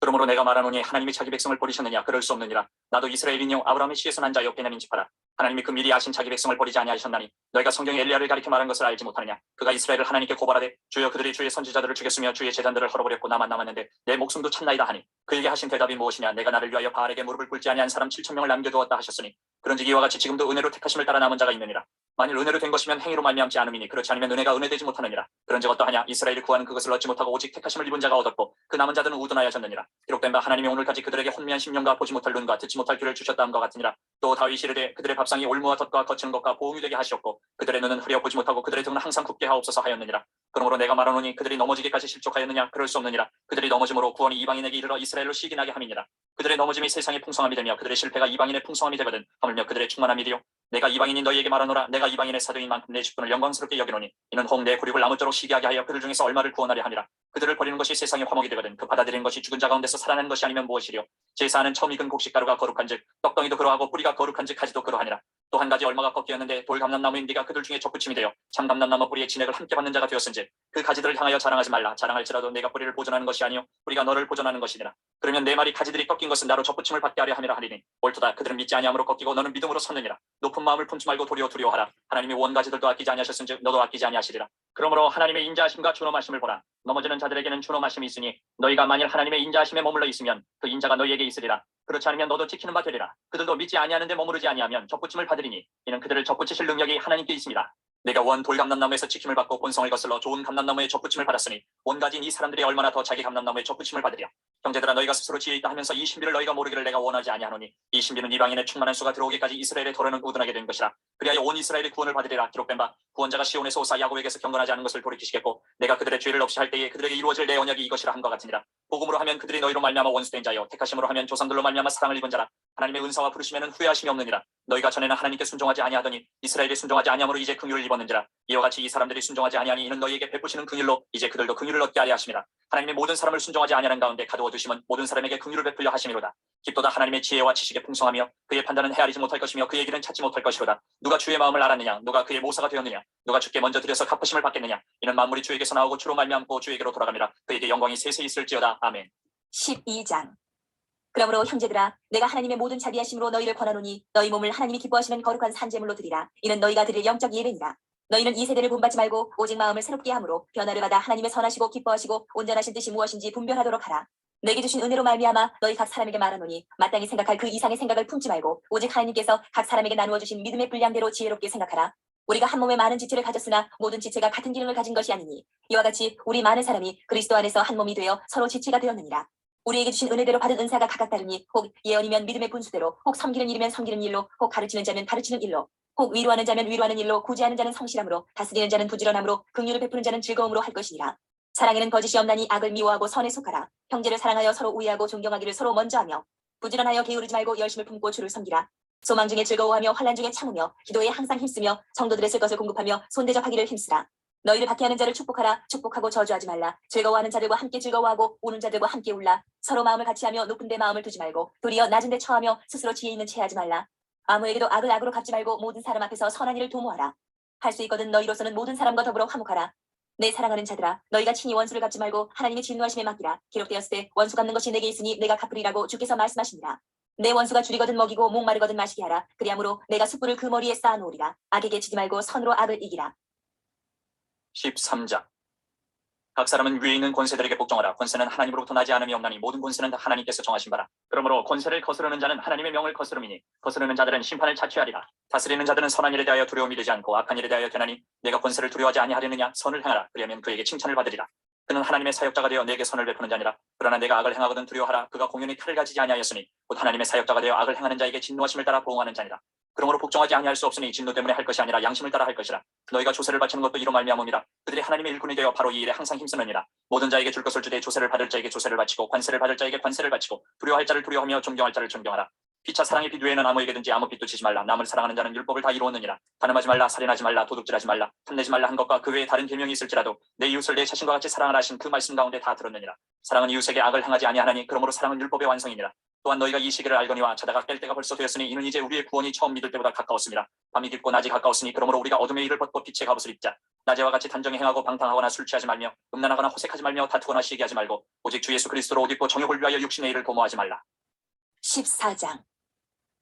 Speaker 2: 그러므로 내가 말하노니 하나님이 자기 백성을 버리셨느냐? 그럴 수 없느니라. 나도 이스라엘인요 아브라함의 씨에서 난 자요 베냐민 지파라. 하나님이 그 미리 아신 자기 백성을 버리지 아니하셨나니 너희가 성경에 엘리야를 가리켜 말한 것을 알지 못하느냐? 그가 이스라엘을 하나님께 고발하되 주여 그들이 주의 선지자들을 죽였으며 주의 제단들을 헐어버렸고 나만 남았는데 내 목숨도 찾나이다 하니 그에게 하신 대답이 무엇이냐? 내가 나를 위하여 바알에게 무릎을 꿇지 아니한 사람 7,000명을 남겨두었다 하셨으니 그런즉 이와 같이 지금도 은혜로 택하심을 따라 남은 자가 있느니라. 만일 은혜로 된 것이면 행위로 말미암지 않음이니 그렇지 않으면 은혜가 은혜되지 못하느니라. 그런즉 어떠하냐? 이스라엘이 구하는 그것을 얻지 못하고 오직 택하심을 입은 자가 얻었고 그 남은 자들은 우둔하여졌느니라. 기록된 바 하나님이 오늘까지 그들에게 혼미한 심령과 보지 못할 눈과 듣지 못할 귀를 주셨다 함과 같으니라. 또 다윗이 이르되 그들의 밥상이 올무와 덫과 거치는 것과 보응이 되게 하시었고 그들의 눈은 흐려 보지 못하고 그들의 등은 항상 굳게 하옵소서 하였느니라. 그러므로 내가 말하노니 그들이 넘어지기까지 실족하였느냐? 그럴 수 없느니라. 그들이 넘어짐으로 구원이 이방인에게 이르러 이스라엘로 시기나게 함이니라. 그들의 넘어짐이 세상의 풍성함이 되며 그들의 실패가 이방인의 풍성함이 되거든 하물며 그들의 충만함이 되요 내가 이방인인 너희에게 말하노라. 내가 이방인의 사도인 만큼 내 직분을 영광스럽게 여기노니 이는 혹 내 굴입을 아무쪼록 시기하게 하여 그들 중에서 얼마를 구원하려 함이라. 그들을 버리는 것이 세상의 화목이 되거든 그 받아들이는 것이 죽은 자 가운데서 살아나는 것이 아니면 무엇이리요? 제사하는 처음 익은 곡식가루가 거룩한즉 떡덩이도 그러하고 뿌리가 거룩한즉 가지도 그러하니라. 또 한 가지 얼마가 꺾이었는데 돌감람나무인 네가 그들 중에 접붙임이 되어 참감람나무 뿌리의 진액을 함께 받는 자가 되었은즉 그 가지들을 향하여 자랑하지 말라. 자랑할지라도 내가 뿌리를 보존하는 것이 아니요 뿌리가 너를 보존하는 것이니라. 그러면 내 말이 가지들이 꺾인 것은 나로 접붙임을 받게 하려 함이라 하리니 옳도다. 그들은 믿지 아니함으로 꺾이고 너는 믿음으로 섰느니라. 높은 마음을 품지 말고 도리어 두려워하라. 하나님이 원 가지들도 아끼지 아니하셨은즉 너도 아끼지 아니하시리라. 그러므로 하나님의 인자하심과 준엄하심을 보라. 넘어지는 자들에게는 준엄하심이 있으니 너희가 만일 하나님의 인자하심에 머물러 있으면 그 인자가 너희에게 있으리라. 그렇지 않으면 너도 지키는 바 되리라. 그들도 믿지 아니하는데 머무르지 아니하면 접붙임을 받으리니 이는 그들을 접붙이실 능력이 하나님께 있습니다. 내가 원 돌 감람나무에서 지킴을 받고 본성을 거슬러 좋은 감람나무에 접붙임을 받았으니 원 가진 이 사람들이 얼마나 더 자기 감람나무에 접붙임을 받으랴. 형제들아 너희가 스스로 지혜 있다 하면서 이 신비를 너희가 모르기를 내가 원하지 아니하노니 이 신비는 이방인의 충만한 수가 들어오기까지 이스라엘의 도로는 우둔하게 된 것이라. 그리하여 온 이스라엘이 구원을 받으리라. 기록된 바 구원자가 시온에서 오사 야곱에게서 경건하지 않은 것을 돌이키시겠고 내가 그들의 죄를 없이 할 때에 그들에게 이루어질 내 언약이 이것이라 함과 같으니라. 복음으로 하면 그들이 너희로 말미암아 원수된 자여 택하심으로 하면 조상들로 말미암아 사랑을 입은 자라. 하나님의 은사와 부르심에는 후회하심이 없느니라. 너희가 전에는 하나님께 순종하지 아니하더니 이스라엘이 순종하지 아니함으로 이제 긍휼을 입었는지라. 이와 같이 이 사람들이 순종하지 아니하니 이는 너희에게 베푸시는 긍휼로 이제 그들도 긍휼을 얻게 하려 하심이라. 하나님의 모든 사람을 순종하지 아니하는 가운데 가두어 두심은 모든 사람에게 긍휼을 베풀려 하심이로다. 깊도다 하나님의 지혜와 지식의 풍성하며 그의 판단은 헤아리지 못할 것이며 그의 길은 찾지 못할 것이로다. 누가 주의 마음을 알았느냐? 누가 그의 모사가 되었느냐? 누가 주께 먼저 드려서 갚으심을 받겠느냐? 이는 만물이 주에게서 나오고 주로 말미암고 주에게로 돌아갑니다. 그에게 영광이 세세 있을지어다. 아멘.
Speaker 1: 12장. 그러므로 형제들아 내가 하나님의 모든 자비하심으로 너희를 권하노니 너희 몸을 하나님이 기뻐하시는 거룩한 산제물로 드리라. 이는 너희가 드릴 영적 예배니라. 너희는 이 세대를 본받지 말고 오직 마음을 새롭게 함으로 변화를 받아 하나님의 선하시고 기뻐하시고 온전하신 뜻이 무엇인지 분별하도록 하라. 내게 주신 은혜로 말미암아 너희 각 사람에게 말하노니 마땅히 생각할 그 이상의 생각을 품지 말고 오직 하나님께서 각 사람에게 나누어 주신 믿음의 분량대로 지혜롭게 생각하라. 우리가 한 몸에 많은 지체를 가졌으나 모든 지체가 같은 기능을 가진 것이 아니니 이와 같이 우리 많은 사람이 그리스도 안에서 한 몸이 되어 서로 지체가 되었느니라. 우리에게 주신 은혜대로 받은 은사가 각각 다르니 혹 예언이면 믿음의 분수대로 혹 섬기는 일이면 섬기는 일로 혹 가르치는 자면 가르치는 일로 혹 위로하는 자면 위로하는 일로 구제하는 자는 성실함으로 다스리는 자는 부지런함으로 긍휼을 베푸는 자는 즐거움으로 할 것이니라. 사랑에는 거짓이 없나니 악을 미워하고 선에 속하라. 형제를 사랑하여 서로 우애하고 존경하기를 서로 먼저 하며 부지런하여 게으르지 말고 열심을 품고 주를 섬기라. 소망 중에 즐거워하며 환난 중에 참으며 기도에 항상 힘쓰며 성도들의 쓸 것을 공급하며 손대접하기를 힘쓰라. 너희를 박해하는 자를 축복하라. 축복하고 저주하지 말라. 즐거워하는 자들과 함께 즐거워하고 우는 자들과 함께 울라. 서로 마음을 같이하며 높은 데 마음을 두지 말고 도리어 낮은 데 처하며 스스로 지혜 있는 체하지 말라. 아무에게도 악을 악으로 갚지 말고 모든 사람 앞에서 선한 일을 도모하라. 할 수 있거든 너희로서는 모든 사람과 더불어 화목하라. 내 사랑하는 자들아 너희가 친히 원수를 갚지 말고 하나님의 진노하심에 맡기라. 기록되었을 때 원수 갚는 것이 내게 있으니 내가 갚으리라고 주께서 말씀하시니라. 내 원수가 줄이거든 먹이고 목마르거든 마시게 하라. 그리하므로 내가 숯불을 그 머리에 쌓아놓으리라. 악에게 지지 말고 선으로 악을 이기라.
Speaker 2: 13장. 각 사람은 위에 있는 권세들에게 복종하라. 권세는 하나님으로부터 나지 않음이 없나니 모든 권세는 다 하나님께서 정하신 바라. 그러므로 권세를 거스르는 자는 하나님의 명을 거스름이니 거스르는 자들은 심판을 자취하리라. 다스리는 자들은 선한 일에 대하여 두려움이 되지 않고 악한 일에 대하여 되나니 내가 권세를 두려워하지 아니하려느냐? 선을 행하라. 그리하면 그에게 칭찬을 받으리라. 그는 하나님의 사역자가 되어 내게 선을 베푸는 자니라. 그러나 내가 악을 행하거든 두려워하라. 그가 공연히 칼을 가지지 아니하였으니 곧 하나님의 사역자가 되어 악을 행하는 자에게 진노하심을 따라 보응하는 자니라. 그러므로 복종하지 아니할 수 없으니 진노 때문에 할 것이 아니라 양심을 따라 할 것이라. 너희가 조세를 바치는 것도 이로 말미암음이라. 그들이 하나님의 일꾼이 되어 바로 이 일에 항상 힘쓰느니라. 모든 자에게 줄 것을 주되 조세를 받을 자에게 조세를 바치고 관세를 받을 자에게 관세를 바치고 두려워할 자를 두려워하며 존경할 자를 존경하라. 피차 사랑의 빛 외에는 아무에게든지 아무 빛도 지지 말라. 남을 사랑하는 자는 율법을 다 이루었느니라. 간음하지 말라, 살인하지 말라, 도둑질하지 말라, 탐내지 말라 한 것과 그 외에 다른 계명이 있을지라도 내 이웃을 내 자신과 같이 사랑하라 하신 그 말씀 가운데 다 들었느니라. 사랑은 이웃에게 악을 행하지 아니하나니 그러므로 사랑은 율법의 완성이니라. 또한 너희가 이 시기를 알거니와 자다가 깰 때가 벌써 되었으니 이는 이제 우리의 구원이 처음 믿을 때보다 가까웠습니다. 밤이 깊고 낮이 가까웠으니 그러므로 우리가 어둠의 일을 벗고 빛의 갑옷을 입자. 낮에와 같이 단정히 행하고 방탕하거나 술 취하지 말며 음란하거나 호색하지 말며 다투거나 시기하지 말고 오직 주 예수 그리스도로 옷 입고 정욕을 위하여 육신의 일을 도모하지 말라.
Speaker 1: 14장.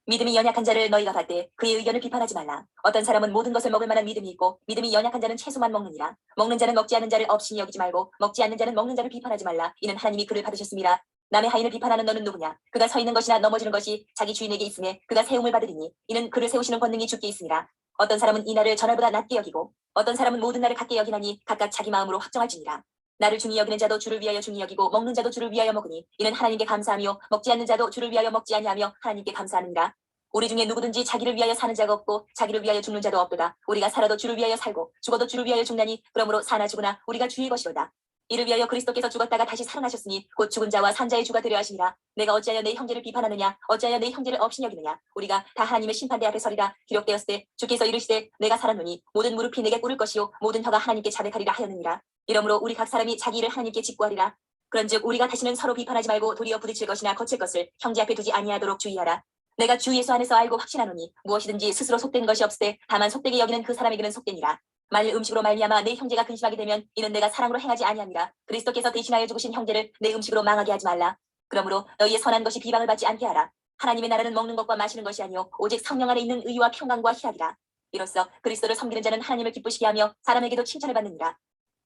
Speaker 1: 믿음이 연약한 자를 너희가 봤되 그의 의견을 비판하지 말라. 어떤 사람은 모든 것을 먹을 만한 믿음이 있고 믿음이 연약한 자는 채소만 먹느니라. 먹는 자는 먹지 않는 자를 업신이 여기지 말고 먹지 않는 자는 먹는 자를 비판하지 말라. 이는 하나님이 그를 받으셨습니다. 남의 하인을 비판하는 너는 누구냐? 그가 서 있는 것이나 넘어지는 것이 자기 주인에게 있음에 그가 세움을 받으리니 이는 그를 세우시는 권능이 주께 있으니라. 어떤 사람은 이 날을 전날보다 낮게 여기고 어떤 사람은 모든 날을 같게 여기나니 각각 자기 마음으로 확정할지니라. 나를 중히 여기는 자도 주를 위하여 중히 여기고 먹는 자도 주를 위하여 먹으니 이는 하나님께 감사하며 먹지 않는 자도 주를 위하여 먹지 아니하며 하나님께 감사하느니라. 우리 중에 누구든지 자기를 위하여 사는 자가 없고 자기를 위하여 죽는 자도 없도다. 우리가 살아도 주를 위하여 살고 죽어도 주를 위하여 죽나니 그러므로 사나 죽으나 우리가 주의 것이로다. 이를 위하여 그리스도께서 죽었다가 다시 살아나셨으니 곧 죽은 자와 산 자의 주가 되려 하시니라. 내가 어찌하여 내 형제를 비판하느냐? 어찌하여 내 형제를 업신 여기느냐? 우리가 다 하나님의 심판대 앞에 서리라. 기록되었으되 주께서 이르시되 내가 살았노니 모든 무릎이 내게 꿇을 것이요 모든 혀가 하나님께 자백하리라 하였느니라. 이러므로 우리 각 사람이 자기 일을 하나님께 직구하리라. 그런즉 우리가 다시는 서로 비판하지 말고 도리어 부딪힐 것이나 거칠 것을 형제 앞에 두지 아니하도록 주의하라. 내가 주 예수 안에서 알고 확신하노니 무엇이든지 스스로 속된 것이 없으되 다만 속되게 여기는 그 사람에게는 속되니라. 만일 음식으로 말미암아 내 형제가 근심하게 되면 이는 내가 사랑으로 행하지 아니함이라. 그리스도께서 대신하여 죽으신 형제를 내 음식으로 망하게 하지 말라. 그러므로 너희의 선한 것이 비방을 받지 않게 하라. 하나님의 나라는 먹는 것과 마시는 것이 아니요 오직 성령 안에 있는 의와 평강과 희락이라. 이로써 그리스도를 섬기는 자는 하나님을 기쁘시게 하며 사람에게도 칭찬을 받느니라.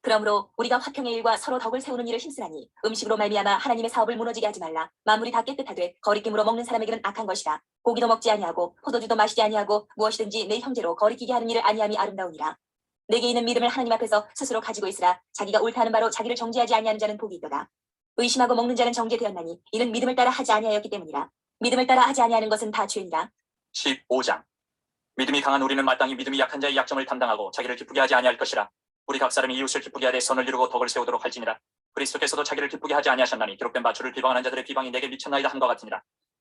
Speaker 1: 그러므로 우리가 화평의 일과 서로 덕을 세우는 일을 힘쓰라니 음식으로 말미암아 하나님의 사업을 무너지게 하지 말라. 만물이 다 깨끗하되 거리낌으로 먹는 사람에게는 악한 것이라. 고기도 먹지 아니하고 포도주도 마시지 아니하고 무엇이든지 내 형제로 거리끼게 하는 일을 아니함이 아름다우니라. 내게 있는 믿음을 하나님 앞에서 스스로 가지고 있으라. 자기가 옳다 하는 바로 자기를 정죄하지 아니하는 자는 복이 있도다. 의심하고 먹는 자는 정죄되었나니 이는 믿음을 따라 하지 아니하였기 때문이라. 믿음을 따라 하지 아니하는 것은 다 죄니라.
Speaker 2: 15장. 믿음이 강한 우리는 마땅히 믿음이 약한 자의 약점을 담당하고 자기를 기쁘게 하지 아니할 것이라. 우리 각 사람이 이웃을 기쁘게 하되 선을 이루고 덕을 세우도록 할지니라. 그리스도께서도 자기를 기쁘게 하지 아니하셨나니 기록된 바 주를 비방하는 자들의 비방이 내게 미쳤나이다 함과 같으니라.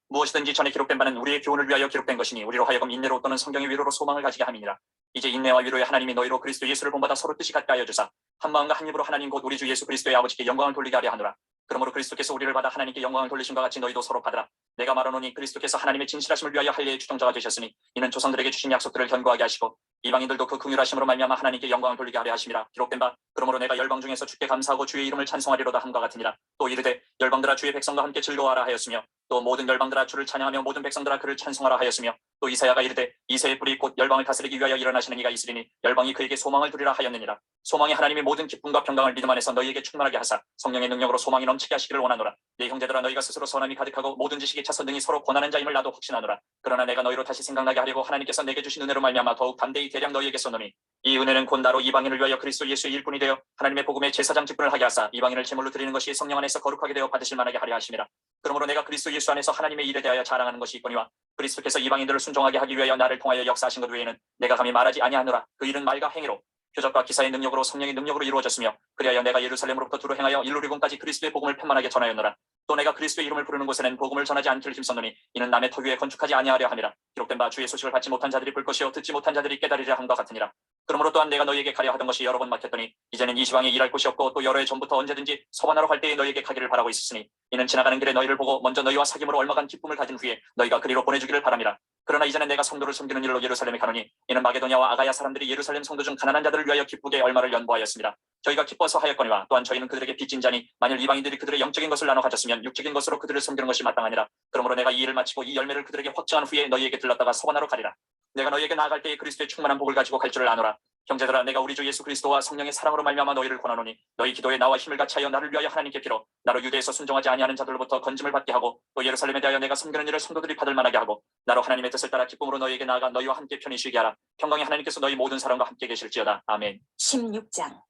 Speaker 2: 무엇이든지 전에 기록된 바는 우리의 교훈을 위하여 기록된 것이니 우리로 하여금 인내로 또는 성경의 위로로 소망을 가지게 함이니라. 이제 인내와 위로의 하나님이 너희로 그리스도 예수를 본받아 서로 뜻이 같게 하여 주사 한 마음과 한 입으로 하나님 곧 우리 주 예수 그리스도의 아버지께 영광을 돌리게 하려 하노라. 그러므로 그리스도께서 우리를 받아 하나님께 영광을 돌리심과 같이 너희도 서로 받으라. 내가 말하노니 그리스도께서 하나님의 진실하심을 위하여 할례의 주정자가 되셨으니 이는 조상들에게 주신 약속들을 견고하게 하시고 이방인들도 그 긍휼하심으로 말미암아 하나님께 영광을 돌리게 하려 하심이라. 기록된 바 그러므로 내가 열방 중에서 주께 감사하고 주의 이름을 찬송하리로다 함과 같으니라. 또 이르되 열방들아 주의 백성과 함께 즐거워하라 하였으며 또 모든 열방들아 주를 찬양하며 모든 백성들아 그를 찬송하라 하였으며 또 이사야가 이르되 이새의 뿌리 곧 열방을 다스리기 위하여 일어나시는 이가 있으리니 열방이 그에게 소망을 두리라 하였느니라. 소망이 하나님의 모든 기쁨과 평강을 믿음 안에서 너희에게 충만하게 하사 성령의 능력으로 소망이 넘치게 하시기를 원하노라. 내 형제들아 너희가 스스로 선함이 가득하고 모든 지식에 차 선등이 서로 고난한 자임을 나도 확신하노라. 그러나 내가 너희로 다시 생각나게 하려고 하나님께서 내게 주신 은혜로 말미암아 더욱 담대히 대량 너희에게 쏘노니 이 은혜는 곧 나로 이방인을 위하여 그리스도 예수의 일꾼이 되어 하나님의 복음의 제사장 직분을 하게 하사 이방인을 제물로 드리는 것이 성령 안에서 거룩하게 되어 받으실 만하게 하려 하심이라. 그러므로 내가 그리스도 예수 안에서 하나님의 일에 대하여 자랑하는 것이 있거니와 그리스도께서 이방인들을 순종하게 하기 위하여 나를 통하여 역사하신 것 외에는 내가 감히 말하지 아니하노라. 그 일은 말과 행위로 표적과 기사의 능력으로 성령의 능력으로 이루어졌으며 그리하여 내가 예루살렘으로부터 두루 행하여 일루리곤까지 그리스도의 복음을 편만하게 전하였노라. 또 내가 그리스도의 이름을 부르는 곳에는 복음을 전하지 않기를 힘썼노니 이는 남의 터 위에 건축하지 아니하려 함이라. 기록된 바 주의 소식을 받지 못한 자들이 볼 것이요 듣지 못한 자들이 깨달으리라 함과 같으니라. 그러므로 또한 내가 너희에게 가려 하던 것이 여러 번 막혔더니 이제는 이 지방에 일할 곳이 없고 또 여러 해 전부터 언제든지 서반하러 갈 때에 너희에게 가기를 바라고 있으니 이는 지나가는 길에 너희를 보고 먼저 너희와 사귐으로 얼마간 기쁨을 가진 후에 너희가 그리로 보내주기를 바람이라. 그러나 이제는 내가 성도를 섬기는 일로 예루살렘에 가노니 이는 마게도냐와 아가야 사람들이 예루살렘 성도 중 가난한 자들을 위하여 기쁘게 얼마를 연보하였습니다. 저희가 기뻐서 하였거니와 또한 저희는 그들에게 빚진 자니 만일 이방인들이 그들의 영적인 것을 나눠 가졌으면 육적인 것으로 그들을 섬기는 것이 마땅하니라. 그러므로 내가 이 일을 마치고 이 열매를 그들에게 확증한 후에 너희에게 들렀다가 서반하러 가리라. 내가 너희에게 나아갈 때에 그리스도의 충만한 복을 가지고 갈 줄을 아노라. 형제들아 내가 우리 주 예수 그리스도와 성령의 사랑으로 말미암아 너희를 권하노니 너희 기도에 나와 힘을 같이하여 나를 위하여 하나님께 빌어 나로 유대에서 순종하지 아니하는 자들로부터 건짐을 받게 하고 또 예루살렘에 대하여 내가 섬기는 일을 성도들이 받을 만하게 하고 나로 하나님의 뜻을 따라 기쁨으로 너희에게 나아가 너희와 함께 편히 쉬게 하라. 평강의 하나님께서 너희 모든 사람과 함께 계실지어다. 아멘.
Speaker 1: 16장.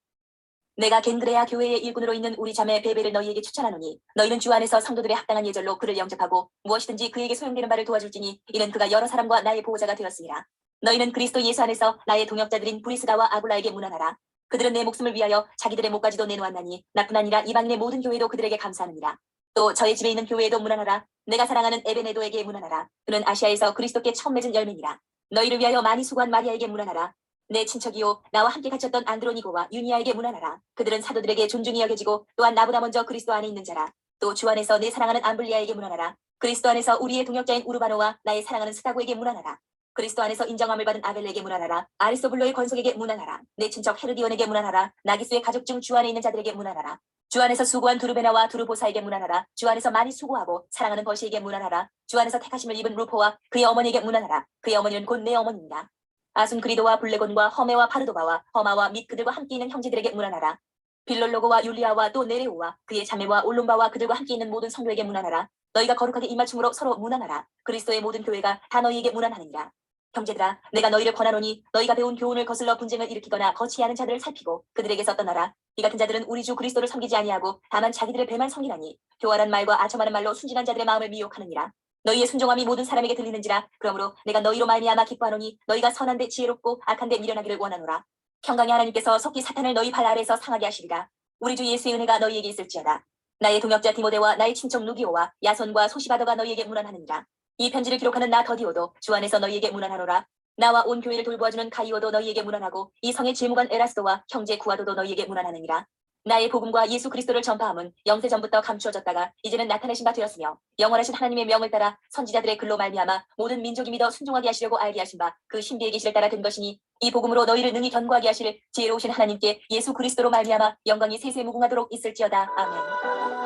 Speaker 1: 내가 겐그레아 교회의 일꾼으로 있는 우리 자매 베베를 너희에게 추천하노니 너희는 주 안에서 성도들의 합당한 예절로 그를 영접하고 무엇이든지 그에게 소용되는 바를 도와줄지니 이는 그가 여러 사람과 나의 보호자가 되었으니라. 너희는 그리스도 예수 안에서 나의 동역자들인 브리스가와 아굴라에게 문안하라. 그들은 내 목숨을 위하여 자기들의 목까지도 내놓았나니 나뿐 아니라 이방인의 모든 교회도 그들에게 감사하느니라. 또 저의 집에 있는 교회에도 문안하라. 내가 사랑하는 에베네도에게 문안하라. 그는 아시아에서 그리스도께 처음 맺은 열매니라. 너희를 위하여 많이 수고한 마리아에게 문안하라. 내 친척이요 나와 함께 갇혔던 안드로니고와 유니아에게 문안하라. 그들은 사도들에게 존중이 여겨지고 또한 나보다 먼저 그리스도 안에 있는 자라. 또 주 안에서 내 사랑하는 암블리아에게 문안하라. 그리스도 안에서 우리의 동역자인 우르바노와 나의 사랑하는 스다고에게 문안하라. 그리스도 안에서 인정함을 받은 아벨레에게 문안하라. 아리스토블로의 권속에게 문안하라. 내 친척 헤르디온에게 문안하라. 나기스의 가족 중 주 안에 있는 자들에게 문안하라. 주 안에서 수고한 두르베나와 두르보사에게 문안하라. 주 안에서 많이 수고하고 사랑하는 버시에게 문안하라. 주 안에서 택하심을 입은 루포와 그의 어머니에게 문안하라. 그의 어머니는 곧 내 어머니입니다. 아순그리도와 블레곤과 허메와 파르도바와 허마와 및 그들과 함께 있는 형제들에게 문안하라. 빌롤로고와 율리아와 또 네레오와 그의 자매와 올론바와 그들과 함께 있는 모든 성도에게 문안하라. 너희가 거룩하게 입맞춤으로 서로 문안하라. 그리스도의 모든 교회가 다 너희에게 문안하느니라. 형제들아, 내가 너희를 권하노니 너희가 배운 교훈을 거슬러 분쟁을 일으키거나 거치하는 자들을 살피고 그들에게서 떠나라. 이 같은 자들은 우리 주 그리스도를 섬기지 아니하고 다만 자기들의 배만 섬기나니 교활한 말과 아첨하는 말로 순진한 자들의 마음을 미혹하느니라. 너희의 순종함이 모든 사람에게 들리는지라. 그러므로 내가 너희로 말미암아 기뻐하노니 너희가 선한데 지혜롭고 악한데 미련하기를 원하노라. 평강의 하나님께서 속히 사탄을 너희 발 아래에서 상하게 하시리라. 우리 주 예수의 은혜가 너희에게 있을지어다. 나의 동역자 디모데와 나의 친척 누기오와 야손과 소시바더가 너희에게 문안하느니라. 이 편지를 기록하는 나 더디오도 주 안에서 너희에게 문안하노라. 나와 온 교회를 돌보아주는 가이오도 너희에게 문안하고 이 성의 재무관 에라스도와 형제 구아도도 너희에게 문안하느니라. 나의 복음과 예수 그리스도를 전파함은 영세 전부터 감추어졌다가 이제는 나타내신 바 되었으며 영원하신 하나님의 명을 따라 선지자들의 글로 말미암아 모든 민족이 믿어 순종하게 하시려고 알게 하신 바 그 신비의 계시를 따라 된 것이니 이 복음으로 너희를 능히 견고하게 하실 지혜로우신 하나님께 예수 그리스도로 말미암아 영광이 세세 무궁하도록 있을지어다. 아멘.